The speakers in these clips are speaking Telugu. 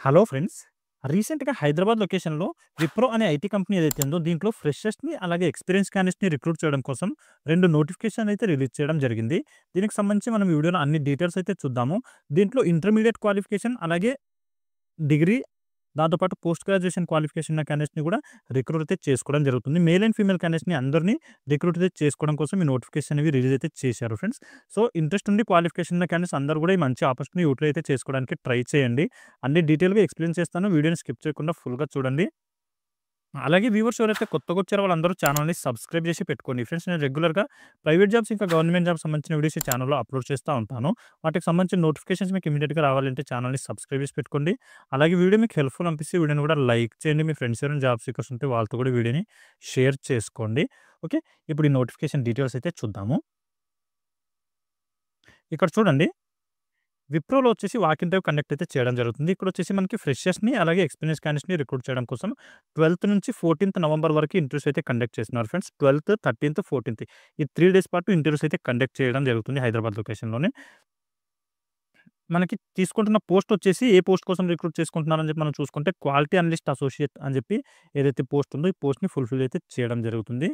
Hello friends. రీసెంట్‌గా హైదరాబాద్ లొకేషన్‌లో విప్రో అనే ఐటీ కంపెనీ ఏదైతే ఉందో దీంట్లో ఫ్రెషర్స్‌ని అలాగే ఎక్స్‌పీరియన్స్ క్యాండిడేట్స్‌ని రిక్రూట్ చేయడం కోసం 2 నోటిఫికేషన్ అయితే రిలీజ్ చేయడం జరిగింది. దీనికి సంబంధించి మనం ఈ వీడియోలో అన్ని డీటెయిల్స్ అయితే చూద్దాము. దీంట్లో ఇంటర్మీడియేట్ క్వాలిఫికేషన్ అలాగే డిగ్రీ దాంతో పాటు పోస్ట్ గ్రాడ్యుయేషన్ క్వాలిఫికేషన్ ఉన్న క్యాండిడేట్స్‌ని కూడా రిక్రూట్ అయితే చేసుకోవడం జరుగుతుంది. మేల్ అండ్ ఫీమేల్ క్యాండిడేట్స్‌ని అందరిని రిక్రూట్ అయితే చేసుకోవడం కోసం ఈ నోటిఫికేషన్ అనేవి రిలీజ్ అయితే చేశారు ఫ్రెండ్స్. సో, ఇంట్రెస్ట్ ఉండి క్వాలిఫికేషన్ ఉన్న క్యాండిడేట్స్ అందరూ కూడా ఈ మంచి ఆపర్చునిటీ యూటిలైజ్ అయితే చేసుకోవడానికి ట్రై చేయండి. అన్ని డీటెయిల్‌గా ఎక్స్‌ప్లెయిన్ చేస్తాను. వీడియోని స్కిప్ చేయకుండా ఫుల్‌గా చూడండి. అలాగే వ్యూవర్స్ ఎవరైతే కొత్తగొచ్చారో వాళ్ళందరూ ఛానెల్‌ని సబ్స్క్రైబ్ చేసి పెట్టుకోండి. ఫ్రెండ్స్, నేను రెగ్యులర్‌గా ప్రైవేట్ జాబ్స్ ఇంకా గవర్నమెంట్ జాబ్స్ సంబంధించిన వీడియోస్ ఈ ఛానెల్‌లో అప్‌లోడ్ చేస్తా ఉంటాను. వాటికి సంబంధించిన నోటిఫికేషన్స్ మీకు ఇమ్మీడియేట్‌గా రావాలంటే ఛానెల్‌ని సబ్స్క్రైబ్ చేసి పెట్టుకోండి. అలాగే వీడియో మీకు హెల్ప్‌ఫుల్ అనిపిస్తే వీడియోని కూడా లైక్ చేయండి. మీ ఫ్రెండ్స్ ఎవరైనా జాబ్ సీకర్స్ ఉంటే వాళ్ళతో కూడా వీడియోని షేర్ చేసుకోండి. ఓకే. ఇప్పుడు ఈ నోటిఫికేషన్ డీటెయిల్స్ అయితే చూద్దాము. ఇక్కడ చూడండి. విప్రోలో వచ్చేసి వాక్ ఇన్ డ్రైవ్ కండక్ట్ అయితే చేయడం జరుగుతుంది. ఇక్కడొచ్చేసి మనకి ఫ్రెషర్స్‌ని అలాగే ఎక్స్‌పీరియన్స్ క్యాండిడేట్స్‌ని రిక్రూట్ చేయడం కోసం 12థ్ నుంచి 14థ్ నవంబర్ వరకు ఇంటర్వ్యూస్ అయితే కండక్ట్ చేస్తున్నారు ఫ్రెండ్స్. 12థ్, 13థ్, 14థ్ ఈ 3 డేస్ పాటు ఇంటర్వ్యూస్ అయితే కండక్ట్ చేయడం జరుగుతుంది హైదరాబాద్ లొకేషన్‌లోనే. మనకి తీసుకుంటున్న పోస్ట్ వచ్చేసి ఏ పోస్ట్ కోసం రిక్రూట్ చేసుకుంటున్నారని చెప్పి మనం చూసుకుంటే క్వాలిటీ అనలిస్ట్ అసోసియేట్ అని చెప్పి ఏదైతే పోస్ట్ ఉందో ఈ పోస్ట్‌ని ఫుల్‌ఫిల్ అయితే చేయడం జరుగుతుంది.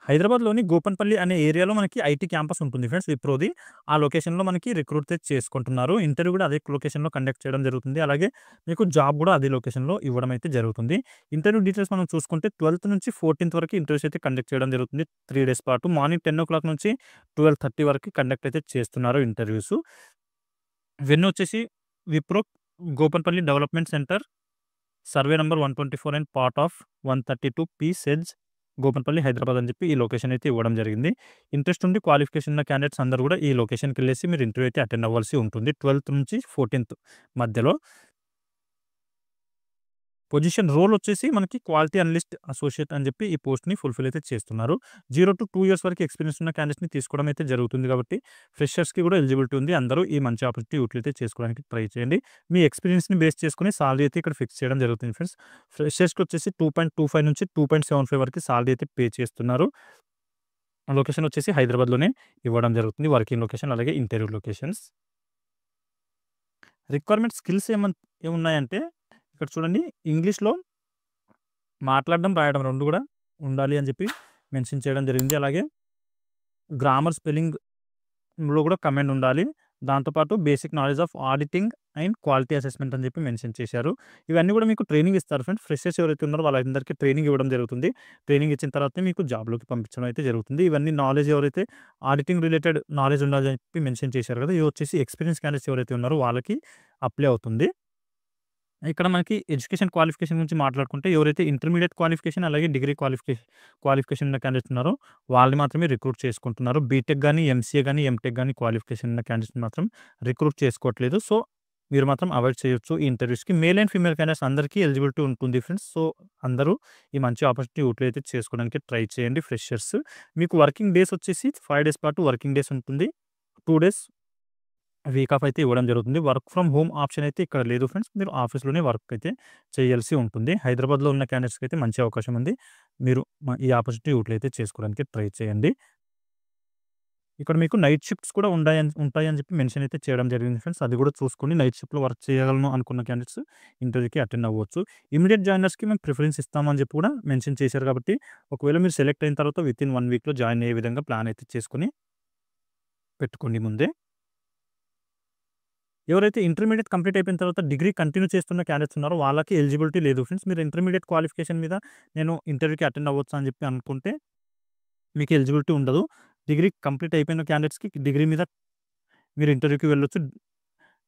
హైదరాబాద్‌లోని గోపన్పల్లి అనే ఏరియాలో మనకి ఐటీ క్యాంపస్ ఉంటుంది ఫ్రెండ్స్ విప్రోది. ఆ లొకేషన్‌లో మనకి రిక్రూట్ అయితే చేసుకుంటున్నారు. ఇంటర్వ్యూ కూడా అదే లొకేషన్‌లో కండక్ట్ చేయడం జరుగుతుంది. అలాగే మీకు జాబ్ కూడా అదే లొకేషన్‌లో ఇవ్వడం అయితే జరుగుతుంది. ఇంటర్వ్యూ డీటెయిల్స్ మనం చూసుకుంటే 12థ్ నుంచి 14థ్ వరకు ఇంటర్వ్యూస్ అయితే కండక్ట్ చేయడం జరుగుతుంది. 3 డేస్ పాటు మార్నింగ్ 10:00 నుంచి 12:30 వరకు కండక్ట్ అయితే చేస్తున్నారు ఇంటర్వ్యూస్. ఇవన్నీ వచ్చేసి Wipro Gopanpally development centre survey number 124 and part of 132 P సెడ్స్ గోపన్పల్లి హైదరాబాద్ అని చెప్పి ఈ లొకేషన్ అయితే ఇవ్వడం జరిగింది. ఇంట్రెస్ట్ ఉండి క్వాలిఫికేషన్ ఉన్న క్యాండిడేట్స్ అందరూ కూడా ఈ లొకేషన్‌కెళ్ళేసి మీరు ఇంటర్వ్యూ అయితే అటెండ్ అవ్వాల్సి ఉంటుంది. 12థ్ నుంచి 14థ్ మధ్యలో. పొజిషన్ రోల్ వచ్చేసి మనకి క్వాలిటీ అనలిస్ట్ అసోసియేట్ అని చెప్పి ఈ పోస్ట్‌ని ఫుల్‌ఫిల్ అయితే చేస్తున్నారు. 0-2 ఇయర్స్ వరకు ఎక్స్‌పీరియన్స్ ఉన్న క్యాండిడేట్స్‌ని తీసుకోవడం అయితే జరుగుతుంది కాబట్టి ఫ్రెషర్స్‌కి కూడా ఎలిజిబిలిటీ ఉంది. అందరూ ఈ మంచి ఆపర్చునిటీ యూటిలైజ్ చేసుకోవడానికి ట్రై చేయండి. మీ ఎక్స్‌పీరియన్స్‌ని బేస్ చేసుకొని సాలరీ అయితే ఇక్కడ ఫిక్స్ చేయడం జరుగుతుంది ఫ్రెండ్స్. ఫ్రెషర్స్‌కి వచ్చేసి 2.25 నుంచి 2.75 వరకు సాలరీ అయితే పే చేస్తున్నారు. లొకేషన్ వచ్చేసి హైదరాబాద్‌లోనే ఇవ్వడం జరుగుతుంది. వర్కింగ్ లొకేషన్ అలాగే ఇంటర్వ్యూ లొకేషన్స్. రిక్వైర్మెంట్ స్కిల్స్ ఏమున్నాయంటే ఇక్కడ చూడండి, ఇంగ్లీష్‌లో మాట్లాడడం, రాయడం 2 కూడా ఉండాలి అని చెప్పి మెన్షన్ చేయడం జరిగింది. అలాగే గ్రామర్, స్పెల్లింగ్‌లో కూడా కమాండ్ ఉండాలి. దాంతో పాటు basic knowledge of auditing and quality assessment అని చెప్పి మెన్షన్ చేశారు. ఇవన్నీ కూడా మీకు ట్రైనింగ్ ఇస్తారు ఫ్రెండ్స్. ఫ్రెషర్స్ ఎవరైతే ఉన్నారో వాళ్ళందరికీ ట్రైనింగ్ ఇవ్వడం జరుగుతుంది. ట్రైనింగ్ ఇచ్చిన తర్వాతనే మీకు జాబ్‌లోకి పంపించడం అయితే జరుగుతుంది. ఇవన్నీ నాలెడ్జ్ ఎవరైతే ఆడిటింగ్ రిలేటెడ్ నాలెడ్జ్ ఉండాలని చెప్పి మెన్షన్ చేశారు కదా! ఇది వచ్చేసి ఎక్స్‌పీరియన్స్ క్యాండిడేట్స్ ఎవరైతే ఉన్నారో వాళ్ళకి అప్లై అవుతుంది. ఇక్కడ మనకి ఎడ్యుకేషన్ క్వాలిఫికేషన్ గురించి మాట్లాడుకుంటే ఎవరైతే ఇంటర్మీడియేట్ క్వాలిఫికేషన్ అలాగే డిగ్రీ క్వాలిఫికేషన్ ఉన్న క్యాండిడేట్స్ ఉన్నారో వాళ్ళని మాత్రమే రిక్రూట్ చేసుకుంటున్నారు. బీటెక్ గాని, ఎంసీఏ గాని, ఎంటెక్ గాని క్వాలిఫికేషన్ ఉన్న క్యాండిడేట్స్‌ని మాత్రం రిక్రూట్ చేసుకోవట్లేదు. సో, మీరు మాత్రం అవాయిడ్ చేయొచ్చు ఈ ఇంటర్వ్యూస్‌కి. మేల్ అండ్ ఫీమేల్ క్యాండిడేట్స్ అందరికీ ఎలిజిబిలిటీ ఉంటుంది ఫ్రెండ్స్. సో, అందరూ ఈ మంచి ఆపర్చునిటీ యూటిలైజ్ అయితే చేసుకోవడానికి ట్రై చేయండి ఫ్రెషర్స్. మీకు వర్కింగ్ డేస్ వచ్చేసి 5 డేస్ పాటు వర్కింగ్ డేస్ ఉంటుంది. 2 డేస్ వీక్ ఆఫ్ అయితే ఇవ్వడం జరుగుతుంది. వర్క్ ఫ్రమ్ హోమ్ ఆప్షన్ అయితే ఇక్కడ లేదు ఫ్రెండ్స్. మీరు ఆఫీస్‌లోనే వర్క్ అయితే చేయాల్సి ఉంటుంది. హైదరాబాద్‌లో ఉన్న క్యాండిడేట్స్‌కి అయితే మంచి అవకాశం ఉంది. మీరు ఈ ఆపర్చునిటీ యూటిలైజ్ అయితే చేసుకోవడానికి ట్రై చేయండి. ఇక్కడ మీకు నైట్ షిఫ్ట్స్ కూడా ఉంటాయని చెప్పి మెన్షన్ అయితే చేయడం జరిగింది ఫ్రెండ్స్. అది కూడా చూసుకొని నైట్ షిఫ్ట్‌లో వర్క్ చేయగలను అనుకున్న క్యాండిడేట్స్ ఇంటర్వ్యూకి అటెండ్ అవ్వచ్చు. ఇమ్మీడియేట్ జాయినర్స్‌కి మేము ప్రిఫరెన్స్ ఇస్తామని చెప్పి కూడా మెన్షన్ చేశారు కాబట్టి ఒకవేళ మీరు సెలెక్ట్ అయిన తర్వాత వితిన్ 1 వీక్‌లో జాయిన్ అయ్యే విధంగా ప్లాన్ అయితే చేసుకొని పెట్టుకోండి ముందే. ఎవరైతే ఇంటర్మీడియేట్ కంప్లీట్ అయిపోయిన తర్వాత డిగ్రీ కంటిన్యూ చేస్తున్న క్యాండిడేట్స్ ఉన్నారో వాళ్ళకి ఎలిజిబిలిటీ లేదు ఫ్రెండ్స్. మీరు ఇంటర్మీడియేట్ క్వాలిఫికేషన్ మీద నేను ఇంటర్వ్యూకి అటెండ్ అవ్వచ్చా అని చెప్పి అనుకుంటే మీకు ఎలిజిబిలిటీ ఉండదు. డిగ్రీ కంప్లీట్ అయిపోయిన క్యాండిడేట్స్‌కి డిగ్రీ మీద మీరు ఇంటర్వ్యూకి వెళ్ళొచ్చు.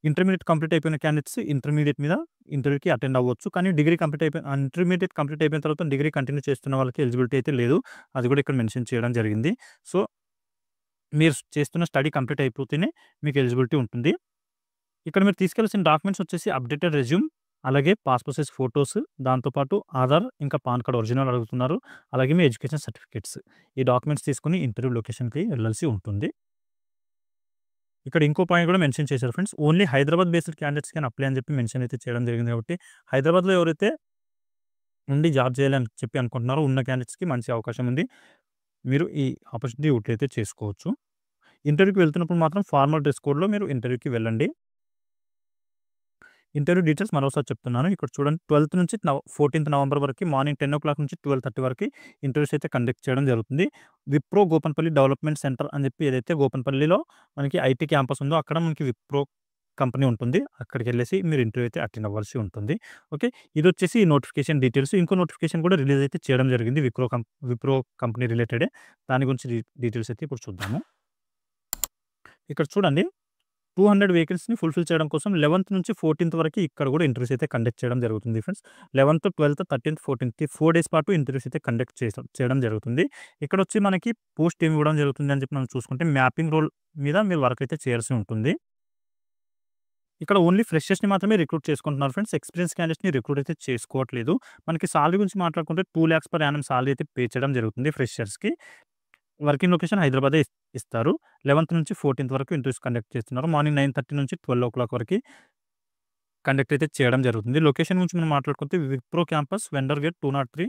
ఇంటర్మీడియేట్ కంప్లీట్ అయిపోయిన క్యాండిడేట్స్ ఇంటర్మీడియేట్ మీద ఇంటర్వ్యూకి అటెండ్ అవ్వచ్చు. కానీ ఇంటర్మీడియేట్ కంప్లీట్ అయిపోయిన తర్వాత డిగ్రీ కంటిన్యూ చేస్తున్న వాళ్ళకి ఎలిజిబిలిటీ అయితే లేదు. అది కూడా ఇక్కడ మెన్షన్ చేయడం జరిగింది. సో, మీరు చేస్తున్న స్టడీ కంప్లీట్ అయిపోతేనే మీకు ఎలిజిబిలిటీ ఉంటుంది. ఇక్కడ మీరు తీసుకెళ్లాల్సిన డాక్యుమెంట్స్ వచ్చేసి అప్డేటెడ్ రెజ్యూమ్, అలాగే పాస్‌పోర్ట్ సైజ్ ఫోటోస్, దాంతో పాటు ఆధార్, ఇంకా పాన్ కార్డ్ ఒరిజినల్ అడుగుతున్నారు. అలాగే మీ ఎడ్యుకేషన్ సర్టిఫికేట్స్. ఈ డాక్యుమెంట్స్ తీసుకొని ఇంటర్వ్యూ లొకేషన్‌కి వెళ్ళాల్సి ఉంటుంది. ఇక్కడ ఇంకో పాయింట్ కూడా మెన్షన్ చేశారు friends. Only Hyderabad based candidates can apply అని చెప్పి మెన్షన్ అయితే చేయడం జరిగింది కాబట్టి హైదరాబాద్‌లో ఎవరైతే ఉండి జాబ్ చేయాలని చెప్పి అనుకుంటున్నారో ఉన్న క్యాండిడేట్స్‌కి మంచి అవకాశం ఉంది. మీరు ఈ ఆపర్చునిటీ యూటిలైజ్ అయితే చేసుకోవచ్చు. ఇంటర్వ్యూకి వెళ్తున్నప్పుడు మాత్రం ఫార్మల్ డ్రెస్ కోడ్‌లో మీరు ఇంటర్వ్యూకి వెళ్ళండి. ఇంటర్వ్యూ డీటెయిల్స్ మరోసారి చెప్తున్నాను. ఇక్కడ చూడండి 12th నుంచి 14th నవంబర్ వరకు మార్నింగ్ 10:00 నుంచి 12:30 వరకు ఇంటర్వ్యూస్ అయితే కండక్ట్ చేయడం జరుగుతుంది. విప్రో గోపన్పల్లి డెవలప్మెంట్ సెంటర్ అని చెప్పి ఏదైతే గోపన్పల్లిలో మనకి ఐటీ క్యాంపస్ ఉందో అక్కడ మనకి విప్రో కంపెనీ ఉంటుంది. అక్కడికెళ్ళేసి మీరు ఇంటర్వ్యూ అయితే అటెండ్ అవ్వాల్సి ఉంటుంది. ఓకే. ఇదొచ్చేసి ఈ నోటిఫికేషన్ డీటెయిల్స్. ఇంకో నోటిఫికేషన్ కూడా రిలీజ్ అయితే చేయడం జరిగింది విప్రో కంపెనీ రిలేటెడే. దాని గురించి డీటెయిల్స్ అయితే ఇప్పుడు చూద్దాము. ఇక్కడ చూడండి 200 వేకెన్సీని ఫుల్‌ఫిల్ చేయడం కోసం 11th నుంచి 14th వరకు ఇక్కడ కూడా ఇంటర్వ్యూస్ అయితే కండక్ట్ చేయడం జరుగుతుంది friends. 11th, 12th, 13th, 14th 4 days పాటు ఇంటర్వ్యూస్ అయితే కండక్ట్ చేయడం జరుగుతుంది. ఇక్కడొచ్చి మనకి పోస్ట్ ఏమి ఇవ్వడం జరుగుతుంది అని చెప్పి మనం చూసుకుంటే మ్యాపింగ్ రోల్ మీద మీరు వర్క్ అయితే చేయాల్సి ఉంటుంది. ఇక్కడ ఓన్లీ ఫ్రెషర్స్‌ని మాత్రమే రిక్రూట్ చేసుకుంటున్నారు ఫ్రెండ్స్. ఎక్స్‌పీరియన్స్ క్యాండిడేట్స్‌ని రిక్రూట్ అయితే చేసుకోవట్లేదు. మనకి సాలరీ గురించి మాట్లాడుకుంటే 2 lakhs పర్ యానమ్ సాలరీ అయితే పే చేయడం జరుగుతుంది ఫ్రెషర్స్‌కి. వర్కింగ్ లొకేషన్ హైదరాబాదే ఇస్తారు. 11th నుంచి 14th వరకు ఇంటర్వ్యూస్ కండక్ట్ చేస్తున్నారు. మార్నింగ్ 9:30 నుంచి 12:00 వరకు కండక్ట్ అయితే చేయడం జరుగుతుంది. లొకేషన్ గురించి మనం మాట్లాడుకుంటే Wipro campus vendor gate 203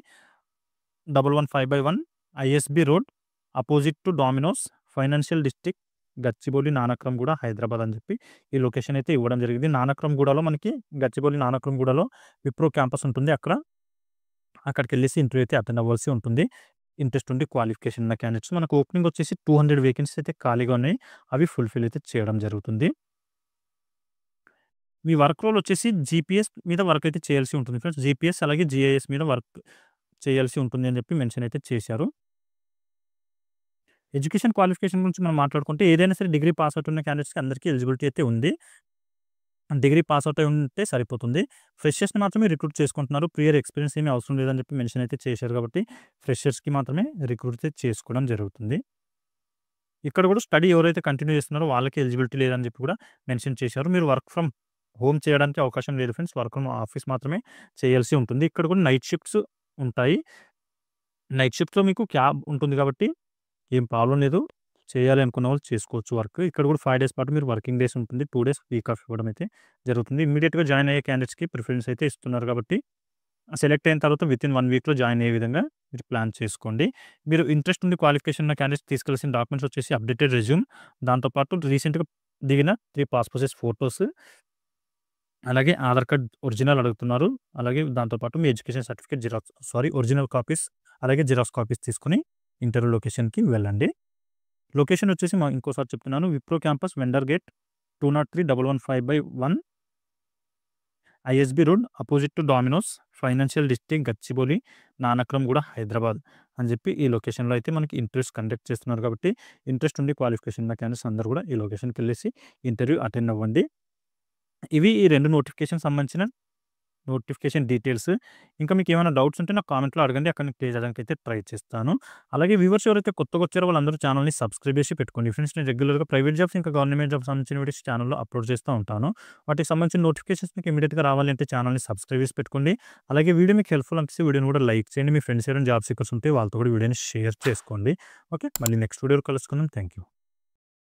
115/1 ISB road opposite to Domino's financial district Gachibowli Nanakramguda Hyderabad అని చెప్పి ఈ లొకేషన్ అయితే ఇవ్వడం జరిగింది. నానక్రమ్‌గూడలో మనకి గచ్చిబౌలి నానక్రమ్‌గూడలో విప్రో క్యాంపస్ ఉంటుంది. అక్కడికెళ్ళేసి ఇంటర్వ్యూ అయితే అటెండ్ అవ్వాల్సి ఉంటుంది. ఇంట్రెస్ట్ ఉండి క్వాలిఫికేషన్ ఉన్న క్యాండిడేట్స్. మనకు ఓపెనింగ్ వచ్చేసి 200 వేకెన్సీస్ అయితే ఖాళీగా ఉన్నాయి. అవి ఫుల్‌ఫిల్ అయితే చేయడం జరుగుతుంది. మీ వర్క్ రోల్ వచ్చేసి జీపీఎస్ మీద వర్క్ అయితే చేయాల్సి ఉంటుంది ఫ్రెండ్స్. జీపీఎస్ అలాగే జీఐఎస్ మీద వర్క్ చేయాల్సి ఉంటుంది అని చెప్పి మెన్షన్ అయితే చేశారు. ఎడ్యుకేషన్ క్వాలిఫికేషన్ గురించి మనం మాట్లాడుకుంటే ఏదైనా సరే డిగ్రీ పాస్ అవుట్ ఉన్న క్యాండిడేట్స్‌కి అందరికీ ఎలిజిబిలిటీ అయితే ఉంది. డిగ్రీ పాస్ అవుట్ అయి ఉంటే సరిపోతుంది. ఫ్రెషర్స్‌ని మాత్రమే రిక్రూట్ చేసుకుంటున్నారు. ప్రియర్ ఎక్స్‌పీరియన్స్ ఏమీ అవసరం లేదని చెప్పి మెన్షన్ అయితే చేశారు కాబట్టి ఫ్రెషర్స్‌కి మాత్రమే రిక్రూట్ అయితే చేసుకోవడం జరుగుతుంది. ఇక్కడ కూడా స్టడీ ఎవరైతే కంటిన్యూ చేస్తున్నారో వాళ్ళకి ఎలిజిబిలిటీ లేదని చెప్పి కూడా మెన్షన్ చేశారు. మీరు వర్క్ ఫ్రమ్ హోమ్ చేయడానికి అవకాశం లేదు ఫ్రెండ్స్. వర్క్ ఫ్రమ్ ఆఫీస్ మాత్రమే చేయాల్సి ఉంటుంది. ఇక్కడ కూడా నైట్ షిఫ్ట్స్ ఉంటాయి. నైట్ షిఫ్ట్‌లో మీకు క్యాబ్ ఉంటుంది కాబట్టి ఏం ప్రాబ్లమ్ లేదు. చేయాలి అనుకున్న వాళ్ళు చేసుకోవచ్చు వర్క్. ఇక్కడ కూడా 5 డేస్ పాటు మీరు వర్కింగ్ డేస్ ఉంటుంది. 2 డేస్ వీక్ ఆఫ్ ఇవ్వడం అయితే జరుగుతుంది. ఇమ్మీడియేట్‌గా జాయిన్ అయ్యే క్యాండిడేట్స్‌కి ప్రిఫరెన్స్ అయితే ఇస్తున్నారు కాబట్టి సెలెక్ట్ అయిన తర్వాత వితిన్ 1 వీక్‌లో జాయిన్ అయ్యే విధంగా మీరు ప్లాన్ చేసుకోండి. మీరు ఇంట్రెస్ట్ ఉండి క్వాలిఫికేషన్ ఉన్న క్యాండిడేట్స్ తీసుకెళ్లాల్సిన డాక్యుమెంట్స్ వచ్చేసి అప్డేటెడ్ రెజ్యూమ్, దాంతో పాటు రీసెంట్‌గా దిగిన 3 పాస్‌పోర్ట్ సైజ్ ఫోటోస్, అలాగే ఆధార్ కార్డ్ ఒరిజినల్ అడుగుతున్నారు. అలాగే దాంతో పాటు మీ ఎడ్యుకేషన్ సర్టిఫికేట్ ఒరిజినల్ కాపీస్ అలాగే జిరాక్స్ కాపీస్ తీసుకొని ఇంటర్వ్యూ లొకేషన్‌కి వెళ్ళండి. లొకేషన్ వచ్చేసి ఇంకోసారి చెప్తున్నాను. Wipro campus vendor gate 203 115/1 ISB road opposite to Domino's financial district Gachibowli Nanakramguda Hyderabad అని చెప్పి ఈ లొకేషన్‌లో అయితే మనకి ఇంటర్వ్యూస్ కండక్ట్ చేస్తున్నారు కాబట్టి ఇంట్రెస్ట్ ఉండి క్వాలిఫికేషన్ ఉన్న క్యాండిడేట్స్ అందరూ కూడా ఈ లొకేషన్‌కెళ్ళేసి ఇంటర్వ్యూ అటెండ్ అవ్వండి. ఇవి ఈ 2 నోటిఫికేషన్‌కి సంబంధించిన నోటిఫికేషన్ డీటెయిల్స్. ఇంకా మీకు ఏమైనా డౌట్స్ ఉంటే నాకు కామెంట్‌లో అడగండి. అక్కడ నేను క్లియర్ చేయడానికి అయితే ట్రై చేస్తాను. అలాగే వ్యూవర్స్ ఎవరైతే కొత్తగా వచ్చారో వాళ్ళందరూ ఛానల్‌ని సబ్స్క్రైబ్ చేసి పెట్టుకోండి ఫ్రెండ్స్. నేను రెగ్యులర్‌గా ప్రైవేట్ జాబ్స్ ఇంకా గవర్నమెంట్ జాబ్స్ సంబంధించిన వీడియోస్ ఛానల్‌లో అప్లోడ్ చేస్తూ ఉంటాను. వాటికి సంబంధించిన నోటిఫికేషన్స్ మీకు ఇమ్మీడియేట్‌గా రావాలి అంటే ఛానల్‌ని సబ్స్క్రైబ్ చేసి పెట్టుకోండి. అలాగే వీడియో మీకు హెల్ప్‌ఫుల్ అనిపిస్తే వీడియోని కూడా లైక్ చేయండి. మీ ఫ్రెండ్స్ ఎవరైనా జాబ్ సీకర్స్ ఉంటే వాళ్ళతో కూడా వీడియోని షేర్ చేసుకోండి. ఓకే. మళ్ళీ నెక్స్ట్ వీడియోలో కలుసుకుందాం. Thank you.